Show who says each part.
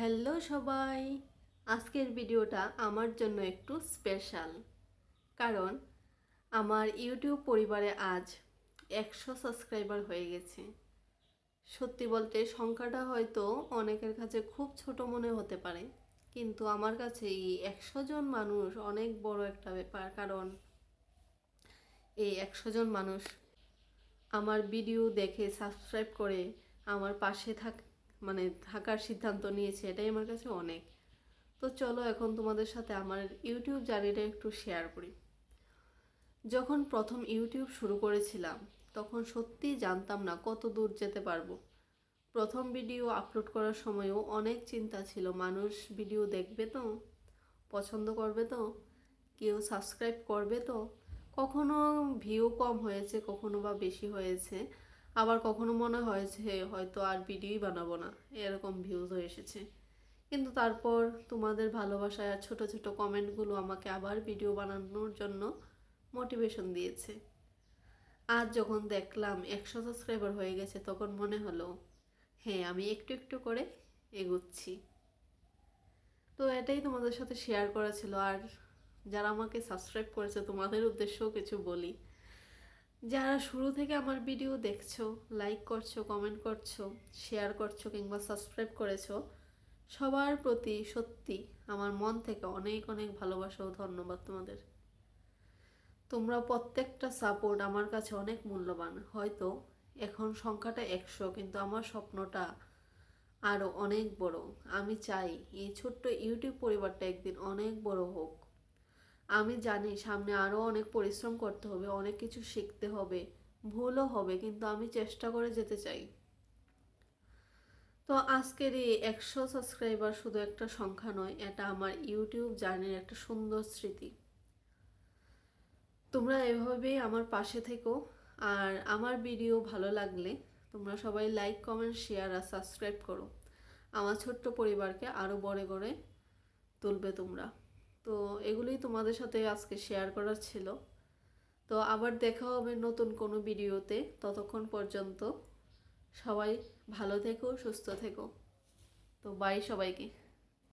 Speaker 1: Hello সবাই, আজকের ভিডিওটা আমার জন্য একটু স্পেশাল। কারণ আমার ইউটিউব পরিবারে আজ 100 সাবস্ক্রাইবার হয়ে গেছে। সত্যি বলতে সংখ্যাটা হয়তো অনেকের কাছে খুব ছোট মনে হতে পারে, কিন্তু আমার কাছে এই 100 জন মানুষ অনেক বড় একটা ব্যাপার। কারণ এই 100 জন মানুষ আমার ভিডিও দেখে সাবস্ক্রাইব করে আমার পাশে থাকার সিদ্ধান্ত নিয়েছে, এটাই আমার কাছে অনেক। তো চলো এখন তোমাদের সাথে আমার ইউটিউব জার্নিটা একটু শেয়ার করি। যখন প্রথম ইউটিউব শুরু করেছিলাম তখন সত্যিই জানতাম না কত দূর যেতে পারবো। প্রথম ভিডিও আপলোড করার সময়ও অনেক চিন্তা ছিল, মানুষ ভিডিও দেখবে তো, পছন্দ করবে তো, কেউ সাবস্ক্রাইব করবে তো। কখনো ভিউ কম হয়েছে, কখনো বা বেশি হয়েছে, আবার কখনো মনে হয়েছে হয়তো আর ভিডিওই বানাবো না, এরকম ভিউজ এসেছে। কিন্তু তারপর তোমাদের ভালোবাসায় আর ছোট ছোট কমেন্টগুলো আমাকে আবার ভিডিও বানানোর জন্য মোটিভেশন দিয়েছে। আজ যখন দেখলাম 100 সাবস্ক্রাইবার হয়ে গেছে তখন মনে হলো হ্যাঁ, আমি একটু একটু করে এগুচ্ছি। তো এটাই তোমাদের সাথে শেয়ার করা ছিল। আর যারা আমাকে সাবস্ক্রাইব করেছে তোমাদের উদ্দেশ্যও কিছু বলি। যারা শুরু থেকে আমার ভিডিও দেখছো, লাইক করছো, কমেন্ট করছো, শেয়ার করছো কিংবা সাবস্ক্রাইব করেছো, সবার প্রতি সত্যি আমার মন থেকে অনেক অনেক ভালোবাসা ও ধন্যবাদ তোমাদের। তোমরা প্রত্যেকটা সাপোর্ট আমার কাছে অনেক মূল্যবান। হয়তো এখন সংখ্যাটা 100, কিন্তু আমার স্বপ্নটা আরও অনেক বড়। আমি চাই এই ছোট্ট ইউটিউব পরিবারটা একদিন অনেক বড় হোক। আমি জানি সামনে আরও অনেক পরিশ্রম করতে হবে, অনেক কিছু শিখতে হবে, ভুলও হবে, কিন্তু আমি চেষ্টা করে যেতে চাই। তো আজকের এই 100 সাবস্ক্রাইবার শুধু একটা সংখ্যা নয়, এটা আমার ইউটিউব জার্নির একটা সুন্দর স্মৃতি। তোমরা এভাবেই আমার পাশে থেকো। আর আমার ভিডিও ভালো লাগলে তোমরা সবাই লাইক, কমেন্ট, শেয়ার আর সাবস্ক্রাইব করো। আমার ছোট্ট পরিবারকে আরও বড় করে তুলবে তোমরা। তো এগুলোই তোমাদের সাথে আজকে শেয়ার করার ছিল। তো আবার দেখা হবে নতুন কোনো ভিডিওতে। ততক্ষণ পর্যন্ত সবাই ভালো থেকো, সুস্থ থেকো। তো বাই সবাইকে।